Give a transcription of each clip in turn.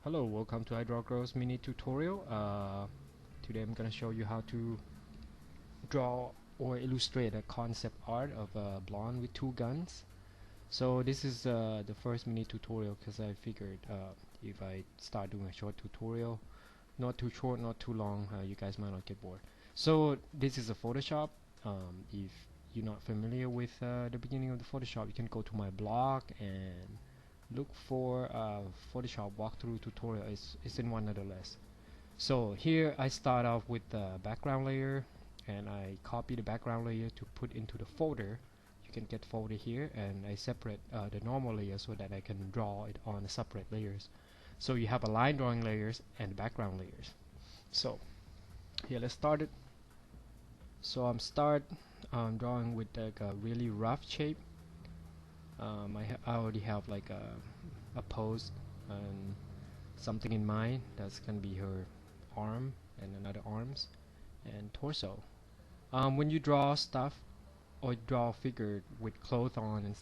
Hello, welcome to iDrawGrow's mini tutorial. Today I'm gonna show you how to draw or illustrate a concept art of a blonde with two guns. So this is the first mini tutorial because I figured if I start doing a short tutorial, not too short, not too long, you guys might not get bored. So this is a Photoshop. If you're not familiar with the beginning of the Photoshop, you can go to my blog and look for Photoshop walkthrough tutorial. It's in one nonetheless. So here I start off with the background layer, and I copy the background layer to put into the folder. You can get folder here, and I separate the normal layer so that I can draw it on separate layers. So you have a line drawing layers and background layers. So here, let's start it. So I'm drawing with like a really rough shape. I already have like a pose and something in mind. That's gonna be her arm and another arms and torso. When you draw stuff or draw a figure with clothes on and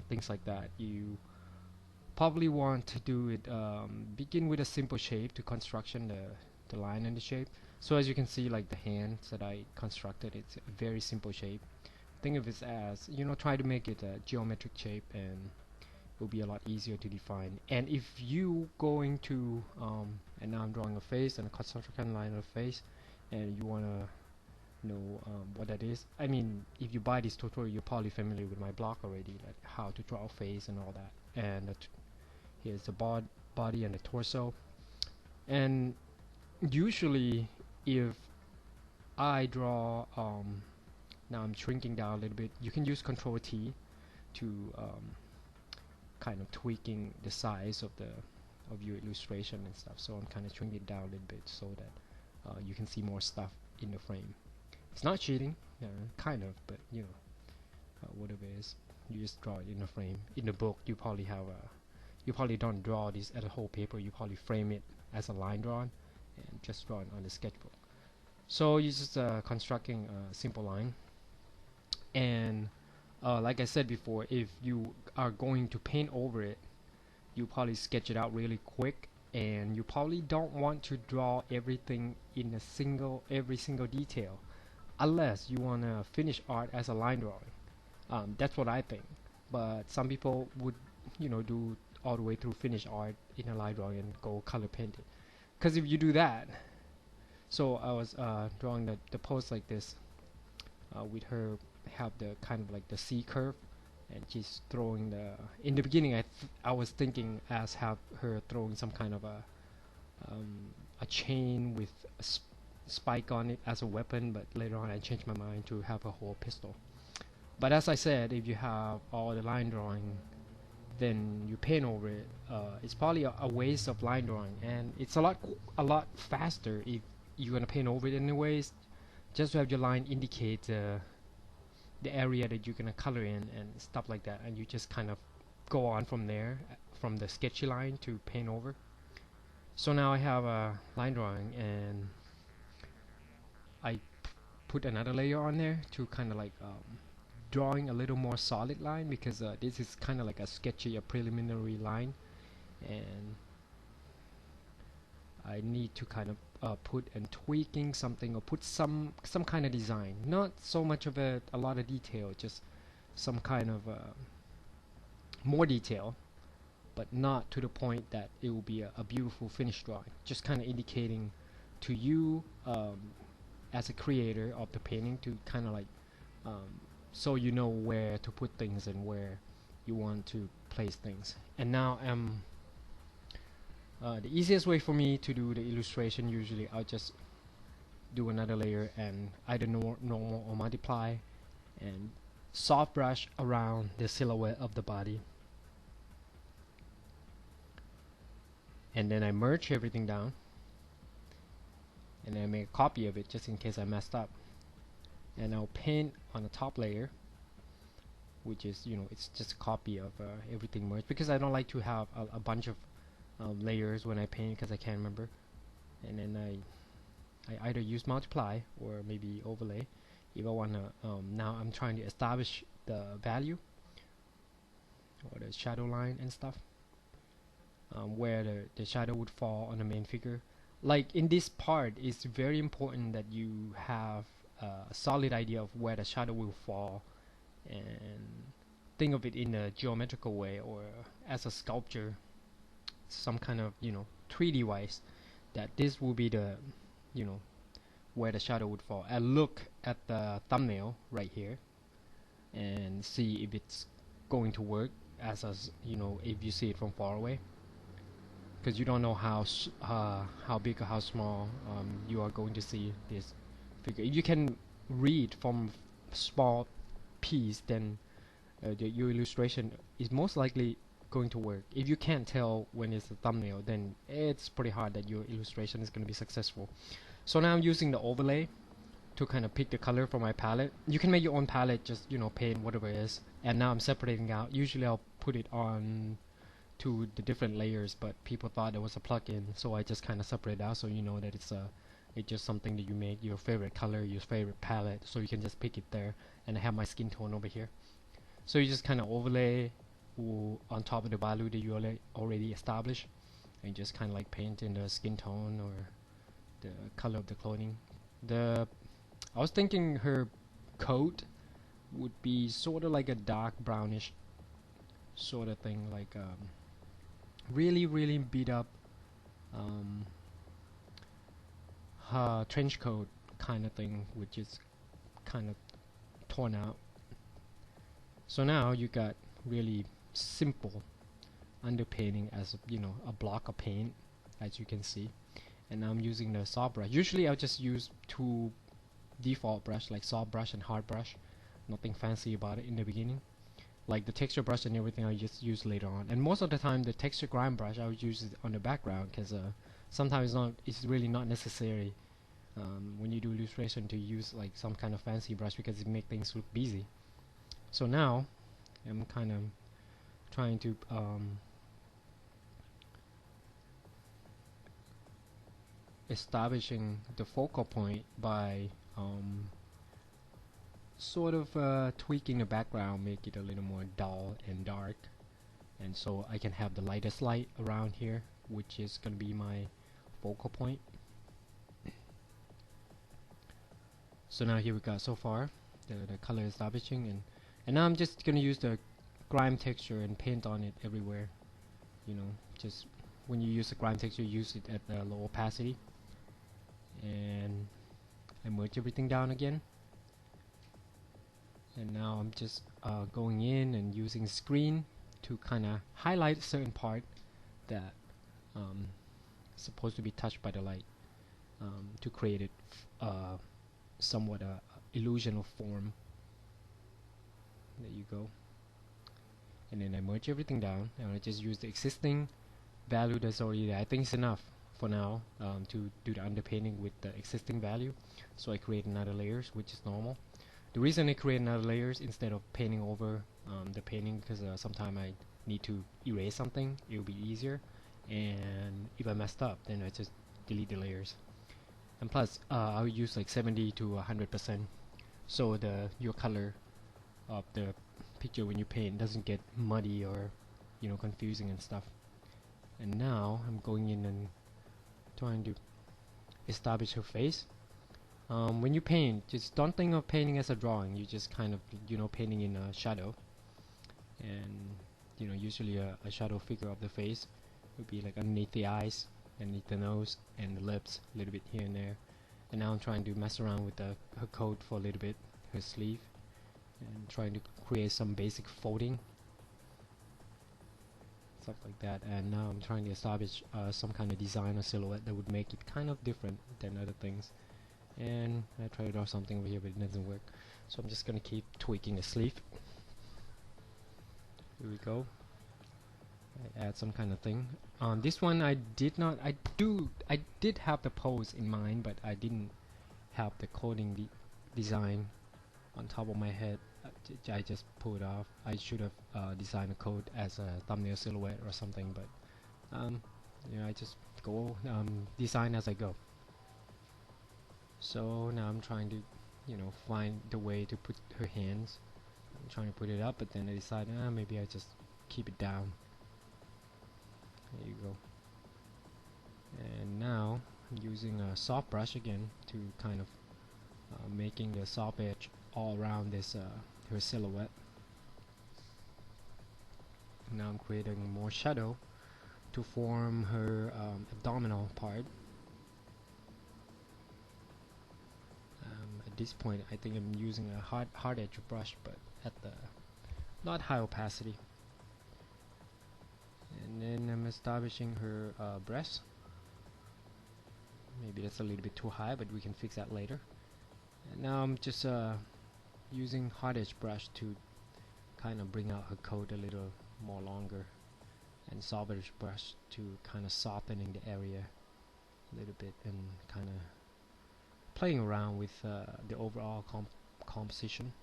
things like that, you probably want to do it begin with a simple shape to construction the line and the shape. So as you can see, like the hands that I constructed, it's a very simple shape. Think of it as, try to make it a geometric shape, and it will be a lot easier to define. And if you going to and now I'm drawing a face and a construction line of a face, and you want to know what that is, I mean, if you buy this tutorial, you're probably familiar with my blog already, like how to draw a face and all that. And here's the body and the torso. And usually if I draw now I'm shrinking down a little bit. You can use Control T to kind of tweaking the size of your illustration and stuff. So I'm kind of shrinking it down a little bit so that you can see more stuff in the frame. It's not cheating, kind of, but whatever it is, you just draw it in the frame. In the book, you probably don't draw this as a whole paper. You probably frame it as a line drawn and just draw it on the sketchbook. So you're just constructing a simple line. And like I said before, if you are going to paint over it, you probably sketch it out really quick, and you probably don't want to draw everything in every single detail, unless you want to finish art as a line drawing. That's what I think. But some people would, do all the way through finish art in a line drawing and go color paint it. Because if you do that, so I was drawing the pose like this, with her have the kind of like the C curve, and she's throwing in the beginning I was thinking as have her throwing some kind of a chain with a spike on it as a weapon, but later on I changed my mind to have a whole pistol. But as I said, if you have all the line drawing, then you paint over it. It's probably a waste of line drawing, and it's a lot faster if you're gonna paint over it anyways, just to have your line indicate the area that you're gonna color in and stuff like that, and you just kind of go on from there, from the sketchy line to paint over. So now I have a line drawing, and I put another layer on there to kind of like drawing a little more solid line, because this is kind of like a sketchy, a preliminary line, and I need to kind of put and tweaking something, or put some kind of design, not so much of a lot of detail, just some kind of more detail, but not to the point that it will be a beautiful finished drawing. Just kind of indicating to you as a creator of the painting, to kind of like so you know where to put things and where you want to place things. And now the easiest way for me to do the illustration, usually I'll just do another layer and either normal or multiply, and soft brush around the silhouette of the body, and then I merge everything down, and then I make a copy of it just in case I messed up, and I'll paint on the top layer, which is, it's just a copy of everything merged, because I don't like to have a bunch of layers when I paint, because I can't remember. And then I either use multiply or maybe overlay if I want to. Now I'm trying to establish the value or the shadow line and stuff. where the shadow would fall on the main figure. Like in this part, it's very important that you have a solid idea of where the shadow will fall, and think of it in a geometrical way or as a sculpture, some kind of 3D wise, that this will be the you know where the shadow would fall. And look at the thumbnail right here and see if it's going to work as if you see it from far away, because you don't know how big or how small you are going to see this figure. If you can read from small piece, then your illustration is most likely going to work. If you can't tell when it's a thumbnail, then it's pretty hard that your illustration is going to be successful. So now I'm using the overlay to kind of pick the color for my palette. You can make your own palette, just paint whatever it is. And now I'm separating out. Usually I'll put it on to the different layers, but people thought it was a plugin, so I just kind of separate out, so you know that it's just something that you make, your favorite color, your favorite palette, so you can just pick it there. And I have my skin tone over here, so you just kind of overlay on top of the value that you already established, and just kind of like paint in the skin tone or the color of the clothing. I was thinking her coat would be sort of like a dark brownish sort of thing, like really beat up trench coat kind of thing, which is kind of torn out. So now you got really simple underpainting as a block of paint, as you can see. And now I'm using the soft brush. Usually I'll just use two default brush, like soft brush and hard brush. Nothing fancy about it in the beginning. Like the texture brush and everything I just use later on. And most of the time the texture grind brush I would use it on the background, because sometimes it's really not necessary when you do illustration to use like some kind of fancy brush, because it makes things look busy. So now I'm kind of trying to establishing the focal point by sort of tweaking the background, make it a little more dull and dark, and so I can have the lightest light around here, which is going to be my focal point. So now here we got so far the color establishing, and now I'm just going to use the grime texture and paint on it everywhere. Just when you use the grime texture, use it at the low opacity, and I merge everything down again. And now I'm just going in and using screen to kind of highlight a certain part that is supposed to be touched by the light, to create it somewhat illusion of form. There you go. And then I merge everything down, and I just use the existing value that's already there. I think it's enough for now to do the underpainting with the existing value. So I create another layers, which is normal. The reason I create another layers instead of painting over the painting, because sometimes I need to erase something, it will be easier, and if I messed up, then I just delete the layers. And plus I'll use like 70 to 100%, so your color of the picture when you paint doesn't get muddy or confusing and stuff. And now I'm going in and trying to establish her face. When you paint, just don't think of painting as a drawing. You just kind of painting in a shadow, and usually a shadow figure of the face would be like underneath the eyes, underneath the nose, and the lips, a little bit here and there. And now I'm trying to mess around with her coat for a little bit, her sleeve, and trying to create some basic folding, stuff like that. And now I'm trying to establish some kind of design or silhouette that would make it kind of different than other things. And I try to draw something over here, but it doesn't work, so I'm just gonna keep tweaking the sleeve. Here we go. I add some kind of thing. On this one I did have the pose in mind, but I didn't have the coding design on top of my head. I just pulled it off. I should have designed a code as a thumbnail silhouette or something, but I just go design as I go. So now I'm trying to find the way to put her hands. I'm trying to put it up, but then I decided maybe I just keep it down. There you go. And now I'm using a soft brush again to kind of making the soft edge all around this her silhouette. Now I'm creating more shadow to form her abdominal part. At this point I think I'm using a hard edge brush, but at the not high opacity. And then I'm establishing her breast. Maybe that's a little bit too high, but we can fix that later. And now I'm just using hard edge brush to kind of bring out her coat a little more longer, and soft edge brush to kind of softening the area a little bit, and kind of playing around with the overall composition.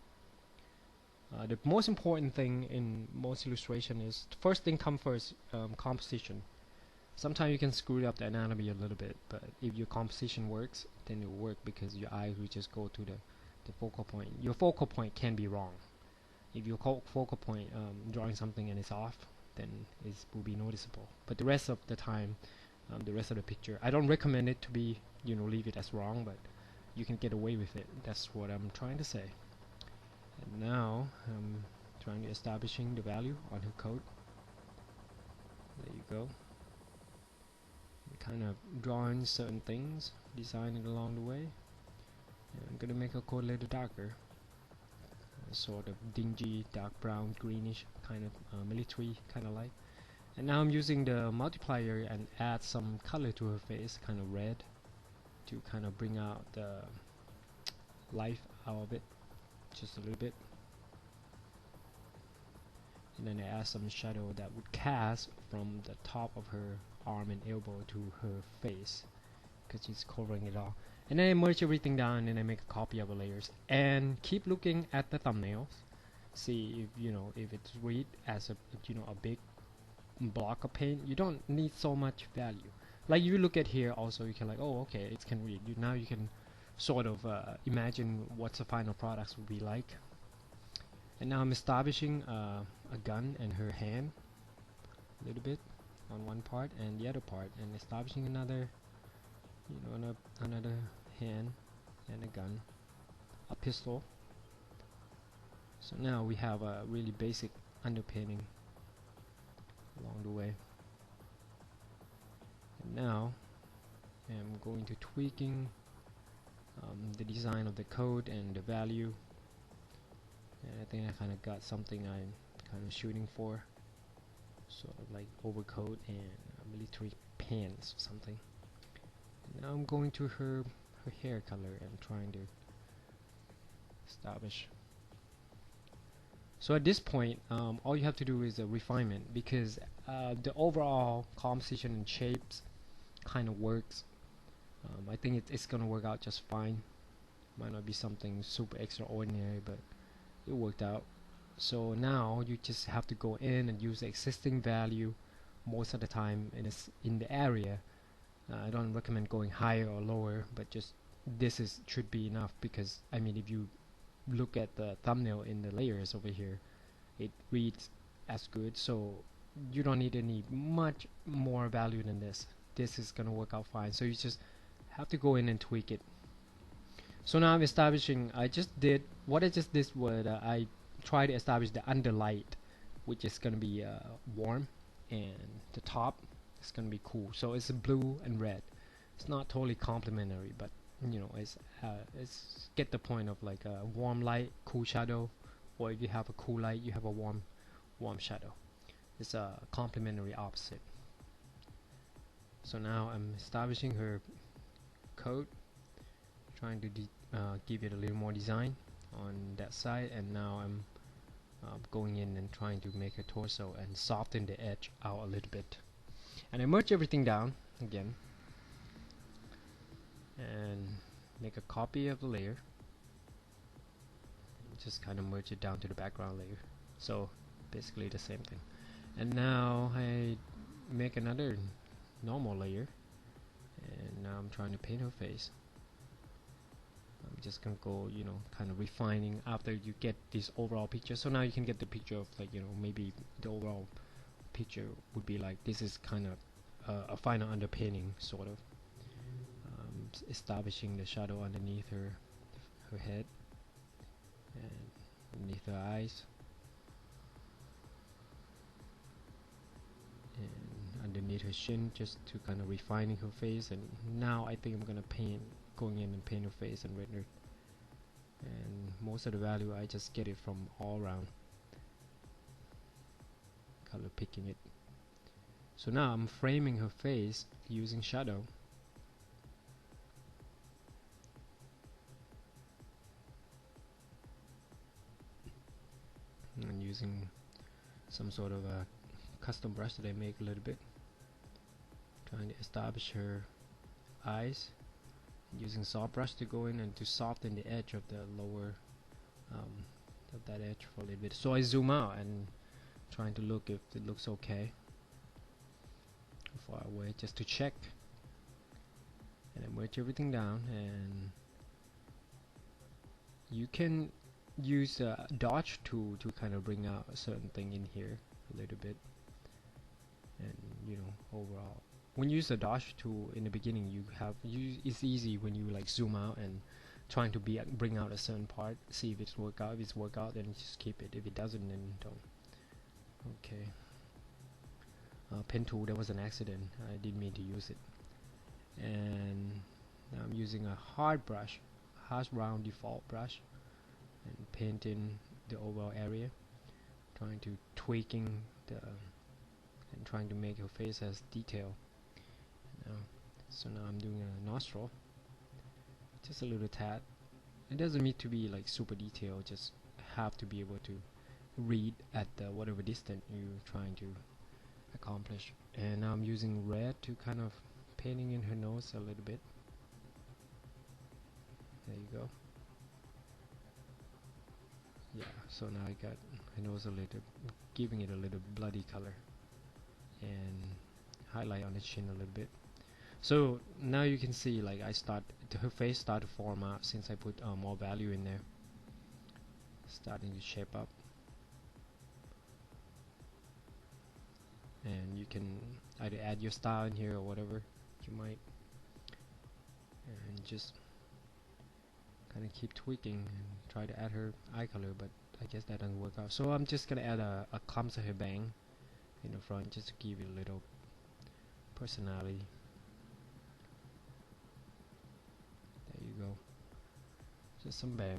The most important thing in most illustration is, first thing come first, composition. Sometimes you can screw up the anatomy a little bit, but if your composition works, then it will work, because your eyes will just go to the focal point. Your focal point can be wrong. If your focal point drawing something and it's off, then it will be noticeable. But the rest of the time, the rest of the picture, I don't recommend it to be, leave it as wrong, but you can get away with it. That's what I'm trying to say. And now I'm trying to establishing the value on her coat. There you go. Kind of drawing certain things, designing along the way. And I'm gonna make her coat a little darker, sort of dingy, dark brown, greenish, kind of military kind of light. And now I'm using the multiplier and add some color to her face, kind of red, to kind of bring out the life out of it just a little bit. And then I add some shadow that would cast from the top of her arm and elbow to her face, because she's covering it all. And then I merge everything down, and I make a copy of the layers, and keep looking at the thumbnails, see if if it's read as a a big block of paint. You don't need so much value. Like you look at here also, you can like, oh okay, it can read. Now you can sort of imagine what the final products would be like. And now I'm establishing a gun and her hand a little bit on one part and the other part, and establishing another another hand and a gun, a pistol. So now we have a really basic underpainting along the way. And now I'm going to tweaking the design of the code and the value, and I think I kind of got something I'm kind of shooting for, sort of like overcoat and military pants or something. And now I'm going to her hair color and trying to establish. So at this point, all you have to do is a refinement, because the overall composition and shapes kind of works. I think it's gonna work out just fine. Might not be something super extraordinary, but it worked out. So now you just have to go in and use the existing value most of the time in the area. I don't recommend going higher or lower, but just this should be enough, because I mean, if you look at the thumbnail in the layers over here, it reads as good, so you don't need any much more value than this. This is gonna work out fine, so you just have to go in and tweak it. So now I'm establishing, I just did was I tried to establish the underlight, which is gonna be warm, and the top is gonna be cool. So it's blue and red. It's not totally complementary, but it's get the point of like a warm light, cool shadow, or if you have a cool light, you have a warm shadow. It's a complementary opposite. So now I'm establishing her coat, trying to give it a little more design on that side, and now I'm going in and trying to make a torso and soften the edge out a little bit. And I merge everything down again and make a copy of the layer, just kind of merge it down to the background layer. So basically the same thing. And now I make another normal layer, and now I'm trying to paint her face. I'm just gonna go kind of refining after you get this overall picture. So now you can get the picture of like maybe the overall picture would be like this. Is kind of a final underpainting, sort of establishing the shadow underneath her head and underneath her eyes and underneath her chin, just to kind of refining her face. And now I think I'm gonna going in and paint her face and render. And most of the value I just get it from all around, color picking it. So now I'm framing her face using shadow. And using some sort of a custom brush that I make a little bit, trying to establish her eyes, using soft brush to go in and to soften the edge of the lower of that edge for a little bit. So I zoom out and trying to look if it looks okay far away, just to check, and I merge everything down. And you can use a dodge tool to kind of bring out a certain thing in here a little bit. And you know, overall, when you use a dodge tool in the beginning, it's easy when you like zoom out and trying to bring out a certain part, see if it's work out. If it's work out, then just keep it. If it doesn't, then don't. Okay. Pen tool, that was an accident. I didn't mean to use it. And now I'm using a hard brush, harsh round default brush, and painting the overall area, trying to tweaking the and trying to make her face as detail. So now I'm doing a nostril, just a little tad. It doesn't need to be like super detailed, just have to be able to read at whatever distance you're trying to accomplish. And now I'm using red to kind of painting in her nose a little bit. There you go. Yeah, so now I got her nose a little, giving it a little bloody color, and highlight on the chin a little bit. So now you can see, like, her face start to form out since I put more value in there, starting to shape up. And you can either add your style in here or whatever you might, and just kind of keep tweaking and try to add her eye color, but I guess that doesn't work out. So I'm just gonna add a clumps of her bang in the front, just to give it a little personality. There you go, just some bang.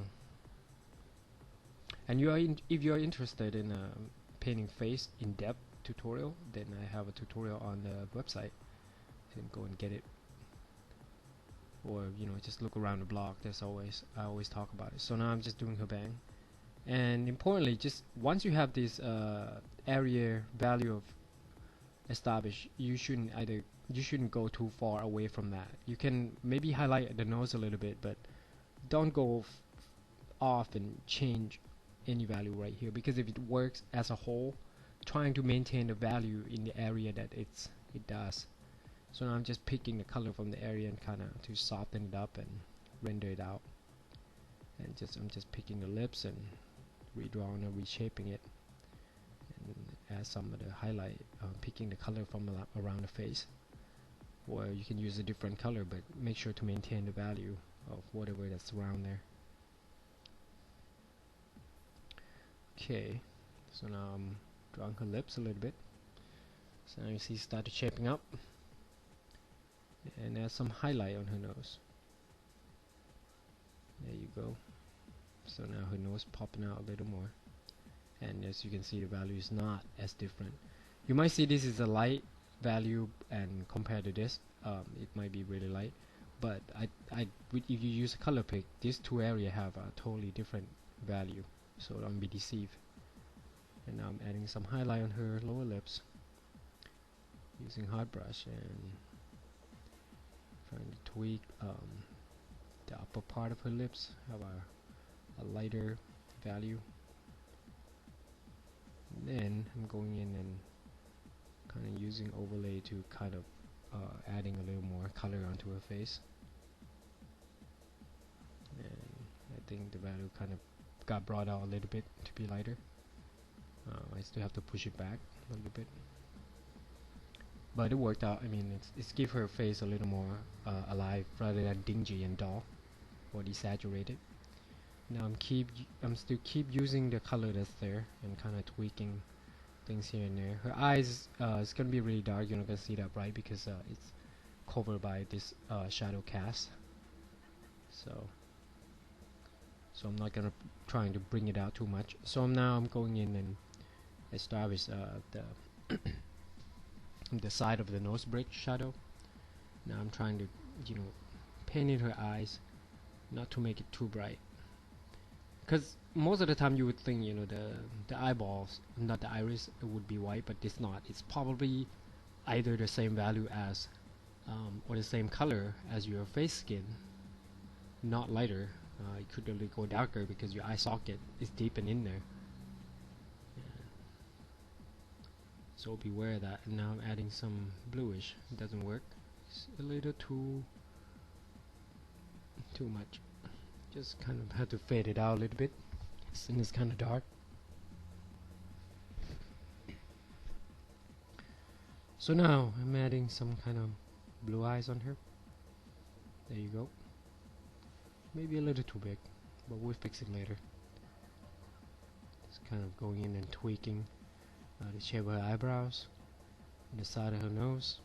And if you are interested in painting face in depth tutorial, then I have a tutorial on the website. You can go and get it, or you know, just look around the blog. I always talk about it. So now I'm just doing her bang, and importantly, just once you have this area value of established, you shouldn't go too far away from that. You can maybe highlight the nose a little bit, but don't go off and change any value right here, because if it works as a whole, trying to maintain the value in the area that it does. So now I'm just picking the color from the area and kind of to soften it up and render it out. And I'm just picking the lips and redrawing and reshaping it, and add some of the highlight, picking the color from around the face. Or you can use a different color, but make sure to maintain the value of whatever that's around there. Okay, so now I'm drawing her lips a little bit. So now you see started shaping up, and add some highlight on her nose. There you go. So now her nose popping out a little more, and as you can see, the value is not as different. You might see this is a light value, and compared to this, it might be really light. But if you use a color pick, these two areas have a totally different value, so don't be deceived. And now I'm adding some highlight on her lower lips using hard brush, and trying to tweak the upper part of her lips, have a lighter value. And then I'm going in and kind of using overlay to kind of adding a little more color onto her face. And I think the value kind of got brought out a little bit to be lighter. I still have to push it back a little bit. but it worked out. I mean, it's give her face a little more alive rather than dingy and dull or exaggerated. Now I'm still keep using the color that's there and kind of tweaking things here and there. Her eyes it's gonna be really dark. You're not gonna see that bright because it's covered by this shadow cast. So I'm not gonna trying to bring it out too much. So now I'm going in and establish the side of the nose bridge shadow. Now I'm trying to, you know, paint in her eyes, not to make it too bright. Because most of the time you would think, you know, the eyeballs, not the iris, it would be white, but it's not. It's probably either the same value as, or the same color as your face skin, not lighter. It could really go darker because your eye socket is deepened in there. Yeah. So beware of that. And now I'm adding some bluish. It doesn't work. It's a little too much. Just kind of have to fade it out a little bit since it's kind of dark. So now I'm adding some kind of blue eyes on her. There you go. Maybe a little too big, but we'll fix it later. Just kind of going in and tweaking the shape of her eyebrows and the side of her nose.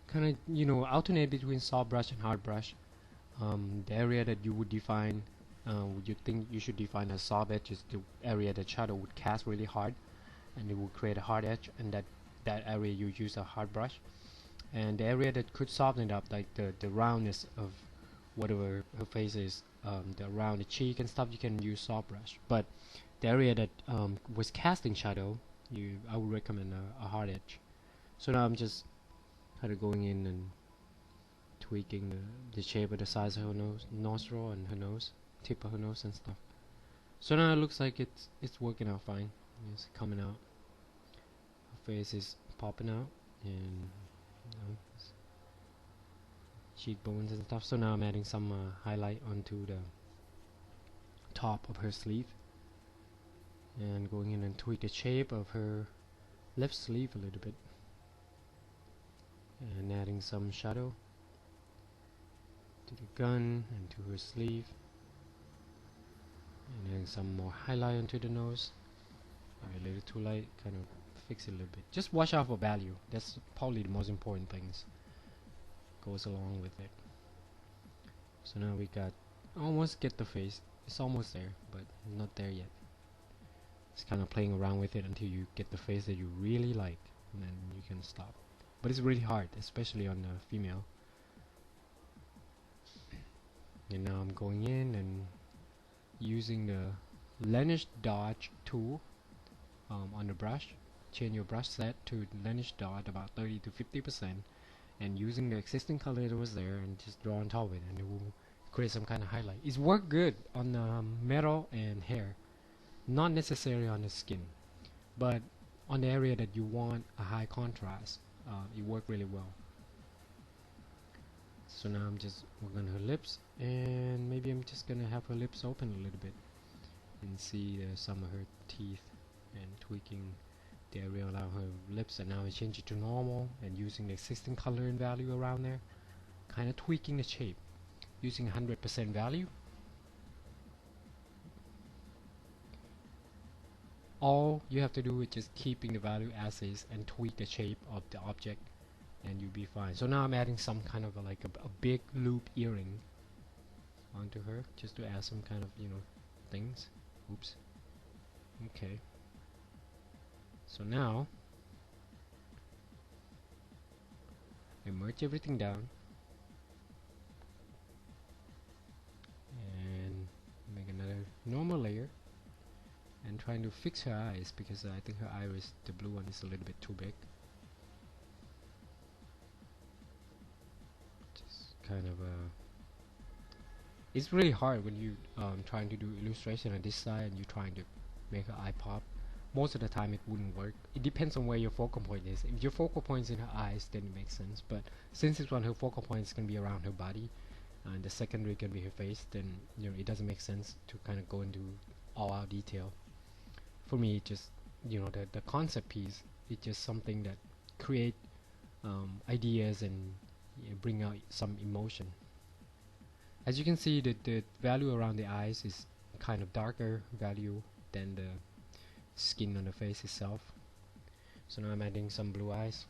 Kind of, you know, alternate between soft brush and hard brush. The area that you would define, you think you should define as soft edge is the area that shadow would cast really hard, and it will create a hard edge, and that area you use a hard brush. And the area that could soften it up, like the roundness of whatever her face is, the around the cheek and stuff, you can use soft brush. But the area that was casting shadow, I would recommend a hard edge. So now I'm just kind of going in and tweaking the shape of the size of her nose, nostril, and her nose, tip of her nose and stuff. So now it looks like it's working out fine. It's coming out. Her face is popping out, and cheekbones and stuff. So now I'm adding some highlight onto the top of her sleeve and going in and tweak the shape of her left sleeve a little bit and adding some shadow to the gun and to her sleeve and adding some more highlight onto the nose. Maybe a little too light, kind of fix it a little bit. Just watch out for value. That's probably the most important things. Goes along with it. So now we got almost get the face. It's almost there, but not there yet. It's kind of playing around with it until you get the face that you really like, and then you can stop. But it's really hard, especially on the female. And now I'm going in and using the Lenish Dodge tool on the brush. Change your brush set to Lenish Dodge about 30 to 50%, and using the existing color that was there and just draw on top of it, and it will create some kind of highlight. It's worked good on metal and hair, not necessarily on the skin, but on the area that you want a high contrast, it worked really well. So now I'm just working on her lips, and maybe I'm just gonna have her lips open a little bit and see some of her teeth and tweaking the area around her lips. And now I change it to normal and using the existing color and value around there, kind of tweaking the shape using 100% value. All you have to do is just keeping the value as is and tweak the shape of the object, and you'll be fine. So now I'm adding some kind of a big loop earring onto her, just to add some kind of, you know, things. Oops. Okay. So now I merge everything down and make another normal layer and trying to fix her eyes, because I think her iris, the blue one, is a little bit too big. Just kind of it's really hard when you trying to do illustration on this side and you're trying to make her eye pop. Most of the time it wouldn't work. It depends on where your focal point is. If your focal point is in her eyes, then it makes sense. But since this one, her focal point is going to be around her body, and the secondary can be her face, then, you know, it doesn't make sense to kind of go into all out detail. For me, it just the concept piece. It's just something that create ideas and bring out some emotion. As you can see, the value around the eyes is kind of darker value than the skin on the face itself. So now I'm adding some blue eyes,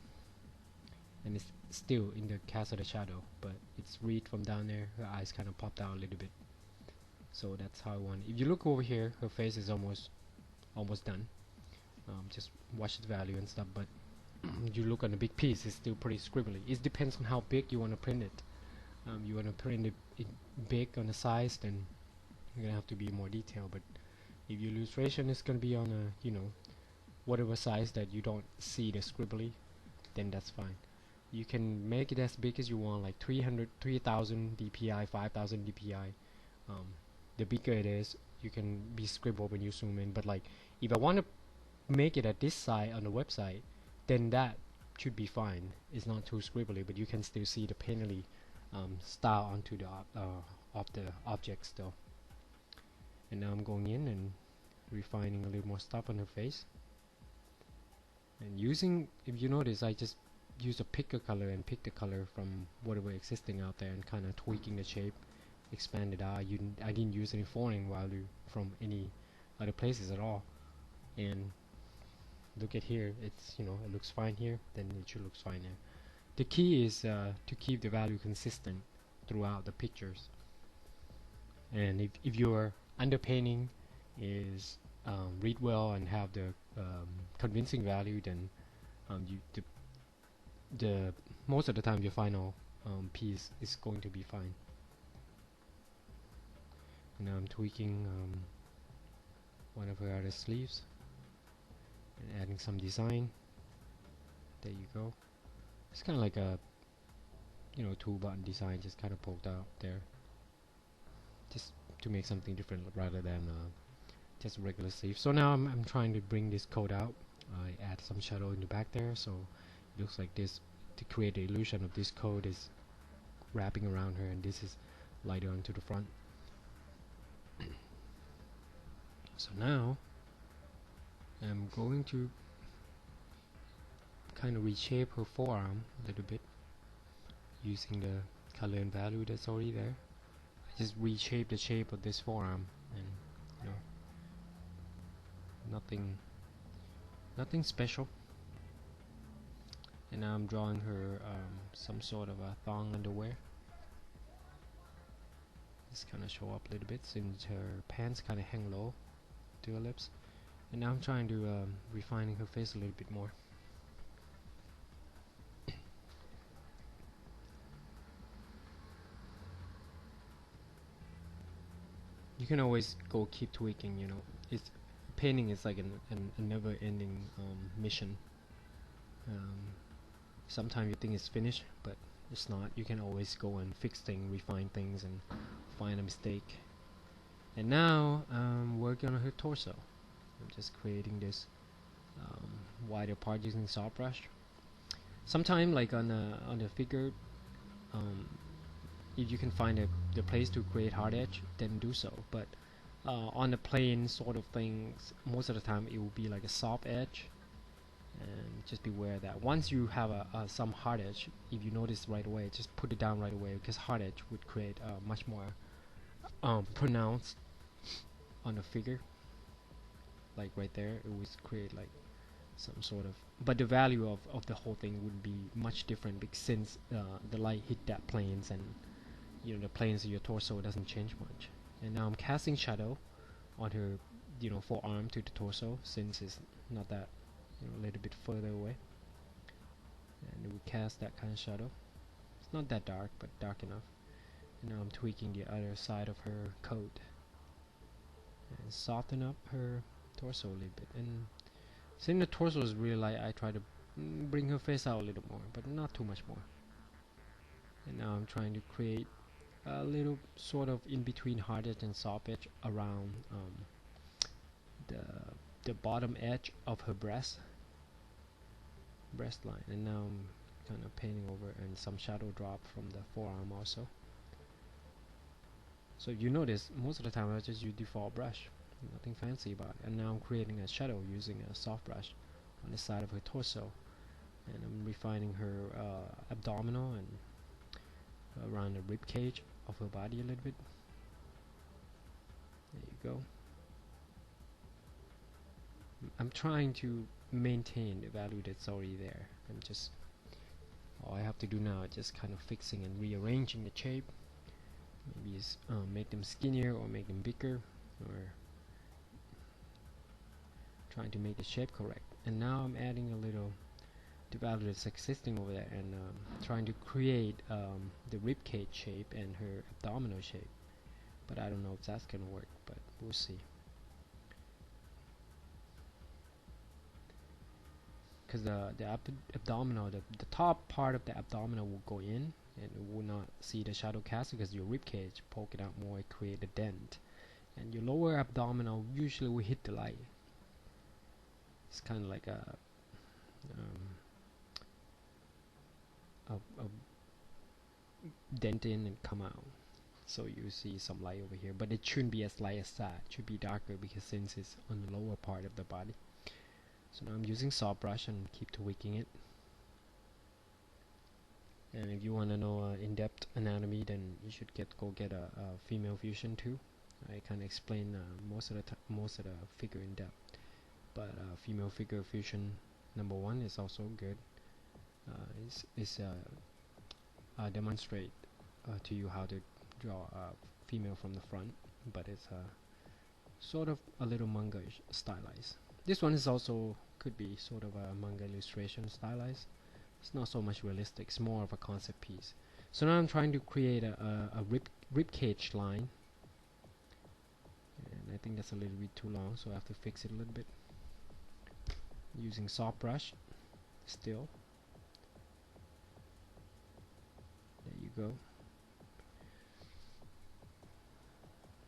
and it's still in the cast of the shadow, but it's read from down there. Her eyes kind of popped out a little bit. So that's how I want it. If you look over here, her face is almost done. Just watch the value and stuff, but you look on the big piece, it's still pretty scribbly. It depends on how big you want to print it. You want to print it big on the size, then you're gonna have to be more detailed. But if your illustration is gonna be on a whatever size that you don't see the scribbly, then that's fine. You can make it as big as you want, like 3000 dpi, 5000 dpi. The bigger it is, you can be scribble when you zoom in. But like, if I want to make it at this size on the website, then that should be fine. It's not too scribbly, but you can still see the painterly style onto the of the object still. And now I'm going in and refining a little more stuff on her face. And using, if you notice, I just use a picker color and pick the color from whatever existing out there and kind of tweaking the shape, expand it out. I didn't use any foreign value from any other places at all. And look at here, it's it looks fine here, then it should look fine there. The key is to keep the value consistent throughout the pictures. And if your underpainting is read well and have the convincing value, then the most of the time your final piece is going to be fine. Now I'm tweaking one of her other sleeves and adding some design. There you go. It's kind of like a 2-button design, just kind of poked out there, just to make something different rather than just a regular sleeve. So now I'm trying to bring this coat out. I add some shadow in the back there, so it looks like this, to create the illusion of this coat is wrapping around her, and this is lighter onto the front. So now I'm going to kind of reshape her forearm a little bit using the color and value that's already there. I just reshape the shape of this forearm, and nothing special. And now I'm drawing her some sort of a thong underwear. Just kind of show up a little bit since her pants kind of hang low to her lips. And now I'm trying to refining her face a little bit more. You can always go keep tweaking, it's painting is like a never-ending mission. Sometimes you think it's finished, but it's not. You can always go and fix things, refine things, and find a mistake. And now I'm working on her torso. I'm just creating this wider part using soft brush. Sometimes, like on the figure, if you can find the place to create hard edge, then do so. But on the plain sort of things, most of the time it will be like a soft edge, and just beware that once you have some hard edge, if you notice right away, just put it down right away, because hard edge would create much more pronounced on the figure. Like right there, it would create like some sort of, but the value of the whole thing would be much different, because since the light hit that planes, and the planes of your torso doesn't change much. And now I'm casting shadow on her forearm to the torso, since it's not that a little bit further away, and we cast that kind of shadow. It's not that dark, but dark enough. And now I'm tweaking the other side of her coat and soften up her torso a little bit. And since the torso is really light, I try to bring her face out a little more, but not too much more. And now I'm trying to create a little sort of in between hard edge and soft edge around the bottom edge of her breast line. And now I'm kind of painting over, and some shadow drop from the forearm also. So if you notice, most of the time I just use default brush, nothing fancy about it. And now I'm creating a shadow using a soft brush on the side of her torso, and I'm refining her abdominal and around the rib cage of her body a little bit. There you go. I'm trying to maintain the value that's already there. All I have to do now is just kind of fixing and rearranging the shape. Maybe it's make them skinnier or make them bigger, or trying to make the shape correct. And now I'm adding a little the value that's existing over there, and trying to create the rib cage shape and her abdominal shape. But I don't know if that's gonna work, but we'll see. Because the abdominal, the top part of the abdominal will go in, and you will not see the shadow cast because your rib cage poke it out more, create a dent, and your lower abdominal usually will hit the light. It's kind of like a dent in and come out, so you see some light over here, but it shouldn't be as light as that. It should be darker because since it's on the lower part of the body. So now I'm using soft brush and keep tweaking it. And if you want to know in-depth anatomy, then you should go get a female fusion too. I kind of explain most of the figure in depth, but female figure fusion #1 is also good. Demonstrate to you how to draw a female from the front, but it's sort of a little manga-ish stylized. This one is also could be sort of a manga illustration stylized. It's not so much realistic, it's more of a concept piece. So now I'm trying to create a rib cage line, and I think that's a little bit too long, so I have to fix it a little bit using soft brush still. There you go.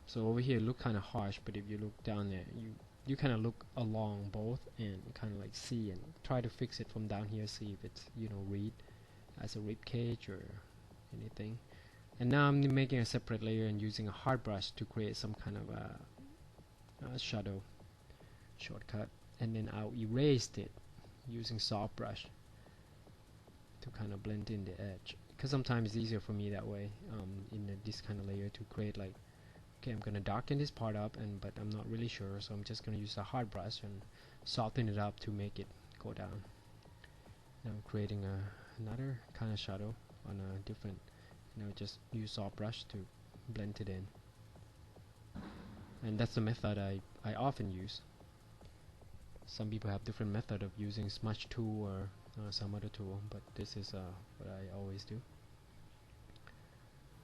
So over here it look kind of harsh, but if you look down there, you kind of look along both and kind of like see and try to fix it from down here, see if it's, you know, read as a rib cage or anything. And now I'm making a separate layer and using a hard brush to create some kind of a shadow shortcut, and then I'll erase it using soft brush to kind of blend in the edge, because sometimes it's easier for me that way in this kind of layer to create like, okay, I'm gonna darken this part up, but I'm not really sure, so I'm just gonna use a hard brush and soften it up to make it go down. Now I'm creating another kind of shadow on a different, just use soft brush to blend it in. And that's the method I often use. Some people have different method of using smudge tool or some other tool, but this is what I always do.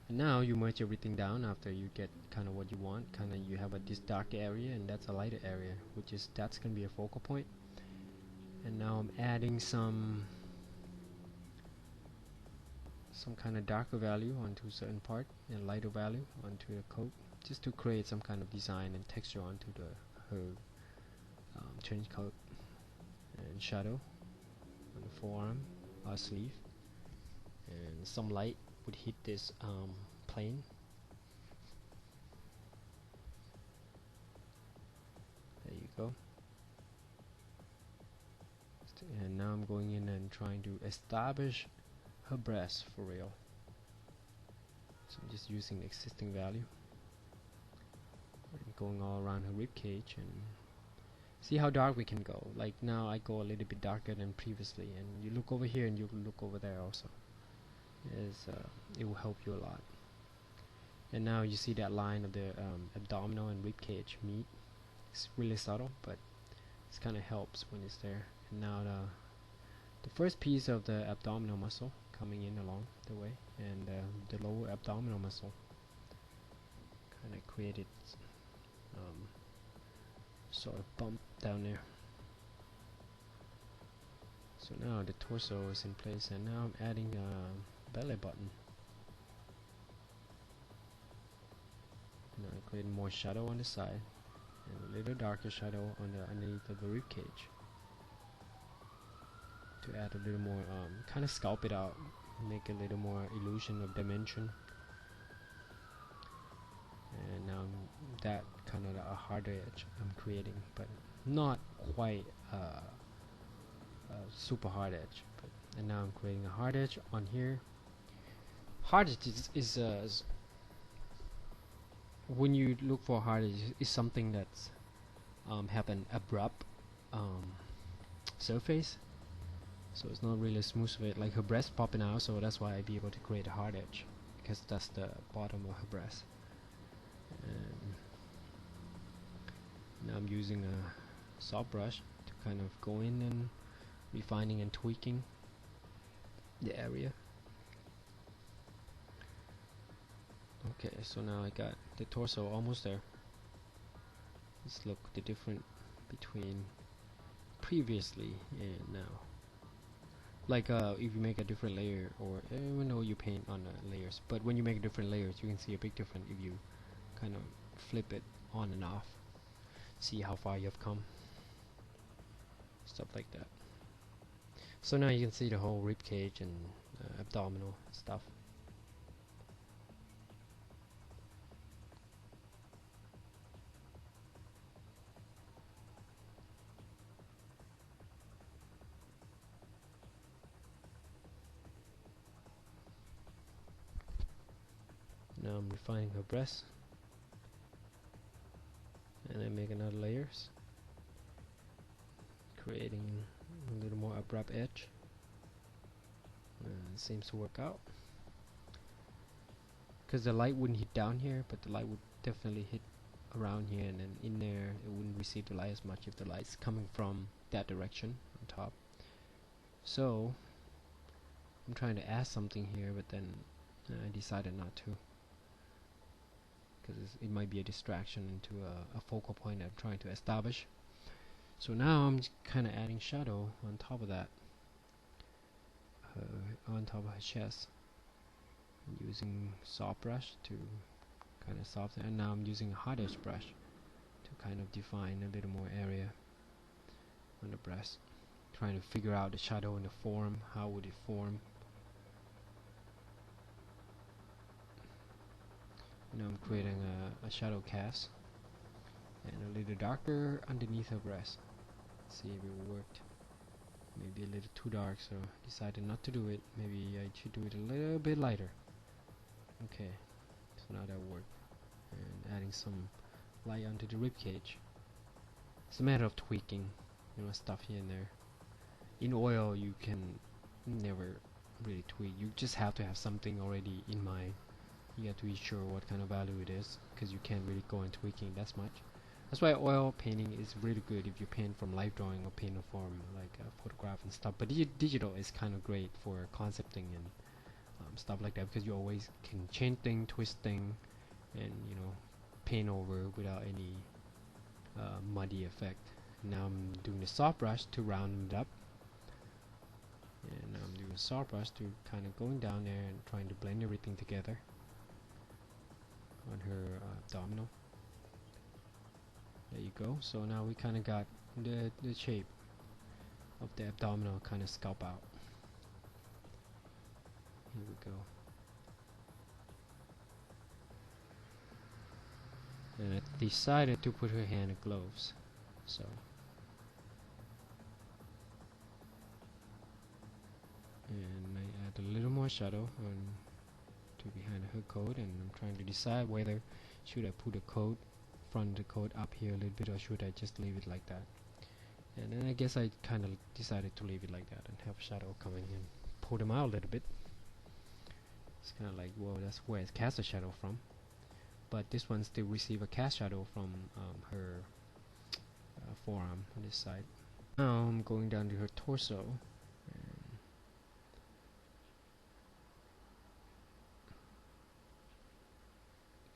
And now you merge everything down after you get kind of what you want. Kind of you have this dark area, and that's a lighter area, that's gonna be a focal point. And now I'm adding some kind of darker value onto a certain part and lighter value onto the coat, just to create some kind of design and texture onto her trench coat, and shadow on the forearm or sleeve, and some light would hit this plane. There you go. And now I'm going in and trying to establish her breast for real. So I'm just using the existing value and going all around her rib cage, and see how dark we can go. Like now I go a little bit darker than previously, and you look over here and you look over there also. It will help you a lot. And now you see that line of the abdominal and rib cage meet. It's really subtle, but it kind of helps when it's there. And now the first piece of the abdominal muscle coming in along the way, and the lower abdominal muscle kind of created sort of bump down there. So now the torso is in place, and now I'm adding a belly button. Now I create more shadow on the side and a little darker shadow on the underneath of the rib cage to add a little more, kind of sculpt it out, make a little more illusion of dimension. And now I'm that kind of a harder edge I'm creating, but not quite a super hard edge. And now I'm creating a hard edge on here. Hard edge is when you look for hard edge, is something that's have an abrupt surface, so it's not really smooth with like her breast popping out. So that's why I'd be able to create a hard edge, because that's the bottom of her breast. And now I'm using a soft brush to kind of go in and refining and tweaking the area. Okay, so now I got the torso almost there. Let's look the difference between previously and now. Like if you make a different layer, or even though you paint on layers, but when you make different layers, you can see a big difference if you kind of flip it on and off. See how far you've come. Stuff like that. So now you can see the whole rib cage and abdominal stuff. Now I'm refining her breast, and I make another layers, creating a little more abrupt edge. It seems to work out, because the light wouldn't hit down here, but the light would definitely hit around here, and then in there it wouldn't receive the light as much if the light's coming from that direction on top. So I'm trying to add something here, but then I decided not to, because it might be a distraction into a focal point I'm trying to establish. So now I'm kind of adding shadow on top of that, on top of her chest, and using soft brush to kind of soften, and now I'm using a hard edge brush to kind of define a little more area on the breast, trying to figure out the shadow and the form. How would it form? Now I'm creating a shadow cast and a little darker underneath her breast. Let's see if it worked. Maybe a little too dark, so decided not to do it. Maybe I should do it a little bit lighter. Okay, so now that worked. And adding some light onto the rib cage. It's a matter of tweaking, you know, stuff here and there. In oil, you can never really tweak. You just have to have something already in mind. You have to be sure what kind of value it is, because you can't really go in tweaking that much. That's why oil painting is really good if you paint from live drawing or paint from like a photograph and stuff. But digital is kind of great for concepting and stuff like that, because you always can change thing, twist thing, and you know, paint over without any muddy effect. Now I'm doing the soft brush to round it up, and I'm doing a soft brush to kind of going down there and trying to blend everything together on her abdominal. There you go. So now we kind of got the shape of the abdominal kind of sculpt out. Here we go. And I decided to put her hand in gloves. So and I add a little more shadow on to behind her coat, and I'm trying to decide whether should I put a coat, front of the coat up here a little bit, or should I just leave it like that. And then I guess I kind of decided to leave it like that and have shadow coming in, pull them out a little bit. It's kind of like, well, that's where it casts a shadow from, but this one still receive a cast shadow from her forearm on this side. Now I'm going down to her torso,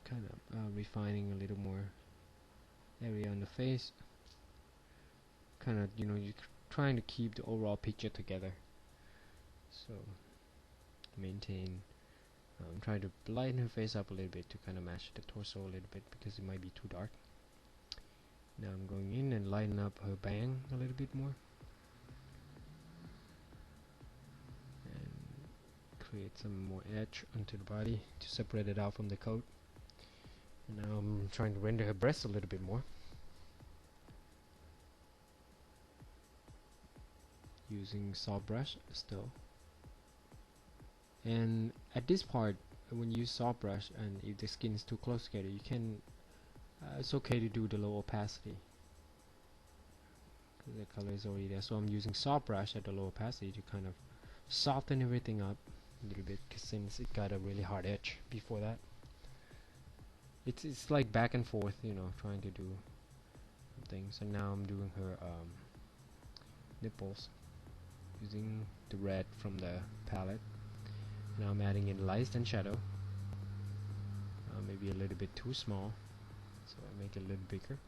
kind of refining a little more area on the face, kind of, you know, you're trying to keep the overall picture together, so maintain. I'm trying to lighten her face up a little bit to kind of match the torso a little bit, because it might be too dark. Now I'm going in and lighten up her bang a little bit more, and create some more edge onto the body to separate it out from the coat. And now I'm trying to render her breast a little bit more using soft brush still. And at this part, when you use soft brush and if the skin is too close together, you can it's okay to do the low opacity because the color is already there. So I'm using soft brush at the low opacity to kind of soften everything up a little bit, because since it got a really hard edge before that, it's like back and forth, you know, trying to do things. So now I'm doing her nipples using the red from the palette. Now I'm adding in light and shadow, maybe a little bit too small, so I make it a little bigger.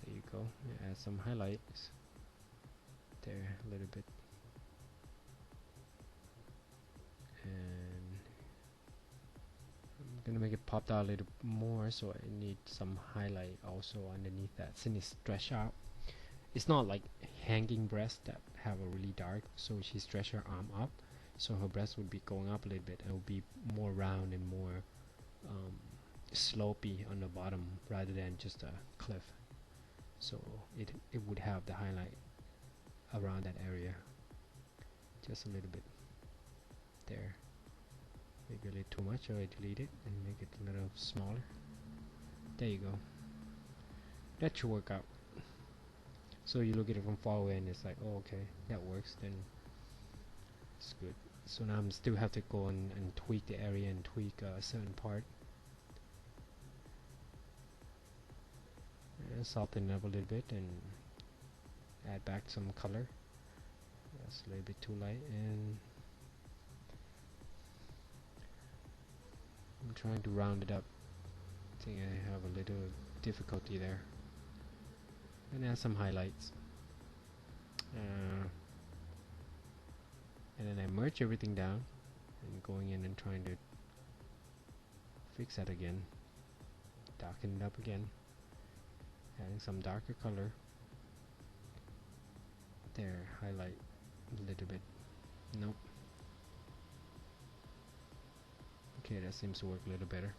There you go. Add some highlights there a little bit, and I'm gonna make it pop out a little more, so I need some highlight also underneath that, since it's stretched out. It's not like hanging breasts that have a really dark, so she stretched her arm up, so her breast would be going up a little bit and it would be more round and more slopey on the bottom rather than just a cliff. So it would have the highlight around that area, just a little bit there. Maybe a little too much, so I delete it and make it a little smaller. There you go. That should work out. So you look at it from far away and it's like, oh, okay, that works, then it's good. So now I'm still have to go and tweak the area and tweak a certain part. And soften it up a little bit and add back some color. That's a little bit too light, and I'm trying to round it up. I think I have a little difficulty there. And add some highlights. And then I merge everything down and going in and trying to fix that again. Darken it up again. Adding some darker color. There, highlight a little bit. Nope. Okay, that seems to work a little better.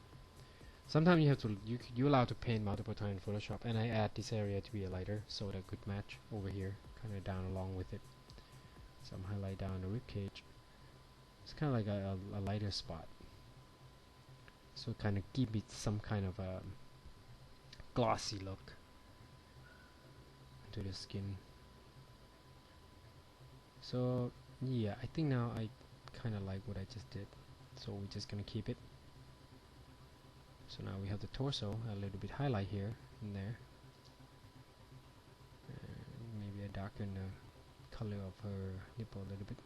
Sometimes you have to you're allowed to paint multiple times in Photoshop, and I add this area to be a lighter so that could match over here, kind of down along with it. Some highlight down the rib cage. It's kind of like a lighter spot, so kind of give it some kind of a glossy look to the skin. So yeah, I think now I kind of like what I just did, so we're just gonna keep it. So now we have the torso, a little bit highlight here and there. Maybe I darken the color of her nipple a little bit.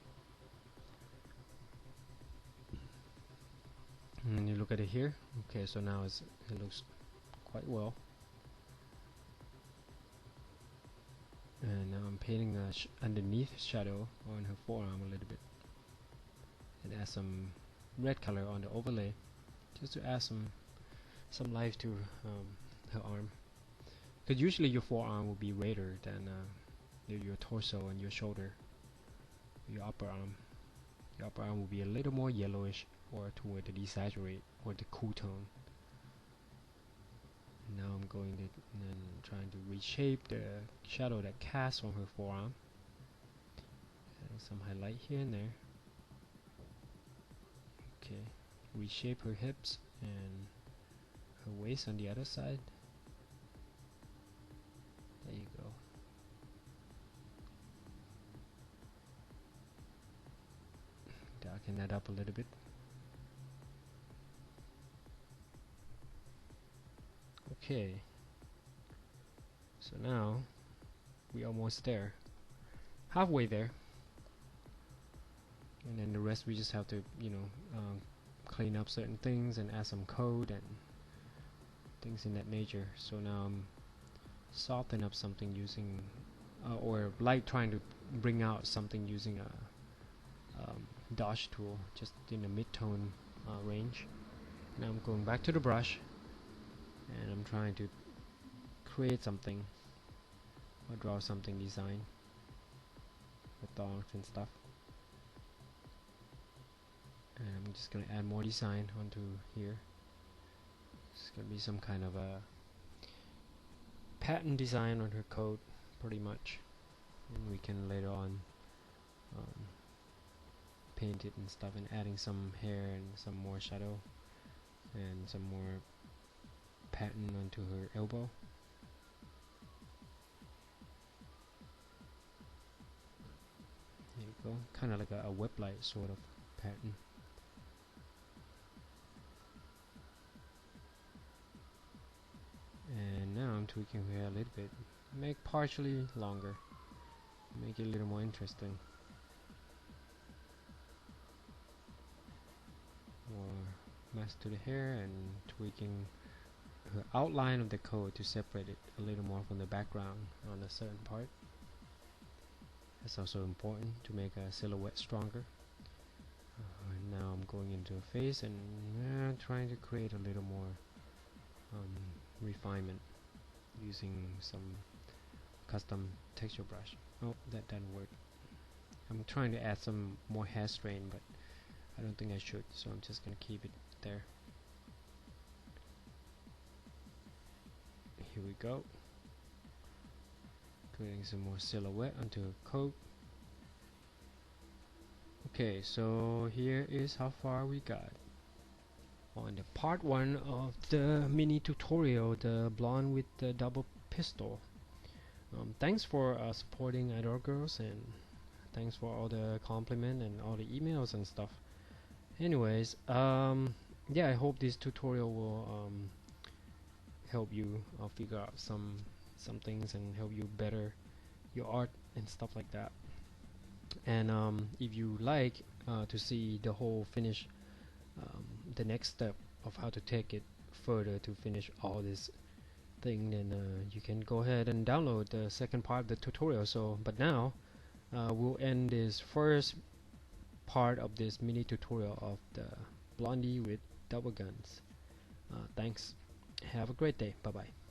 And you look at it here. Okay, so now it looks quite well. And now I'm painting the underneath shadow on her forearm a little bit. And add some red color on the overlay, just to add some life to her arm, because usually your forearm will be redder than your torso and your shoulder. Your upper arm will be a little more yellowish or toward the desaturate or the cool tone. Now I'm going to and trying to reshape the shadow that casts on her forearm. And some highlight here and there. Okay, reshape her hips and her waist on the other side. There you go. Darken that up a little bit. Okay. So now we're almost there. Halfway there. And then the rest we just have to, you know, clean up certain things and add some code and things in that nature. So now I'm soften up something using or like trying to bring out something using a dodge tool just in the mid-tone range. Now I'm going back to the brush and I'm trying to create something or draw something, design with dogs and stuff. And I'm just gonna add more design onto here. It's gonna be some kind of a pattern design on her coat, pretty much, and we can later on um, paint it and stuff, and adding some hair and some more shadow and some more pattern onto her elbow. There you go, kind of like a web light sort of pattern. And now I'm tweaking her hair a little bit, make partially longer, make it a little more interesting. More mask to the hair and tweaking her outline of the coat to separate it a little more from the background on a certain part. That's also important to make a silhouette stronger. And now I'm going into a face and trying to create a little more refinement using some custom texture brush. Oh, that doesn't work. I'm trying to add some more hair strain, but I don't think I should, so I'm just gonna keep it there. Here we go. Creating some more silhouette onto a coat. Okay, so here is how far we got on the part 1 of the mini tutorial, the blonde with the double pistol. Thanks for supporting Idol Girls, and thanks for all the compliment and all the emails and stuff. Anyways, yeah, I hope this tutorial will help you figure out some things and help you better your art and stuff like that. And if you like to see the whole finish, the next step of how to take it further to finish all this thing, then you can go ahead and download the second part of the tutorial. So but now we'll end this first part of this mini tutorial of the blondie with double guns. Thanks, have a great day, bye bye.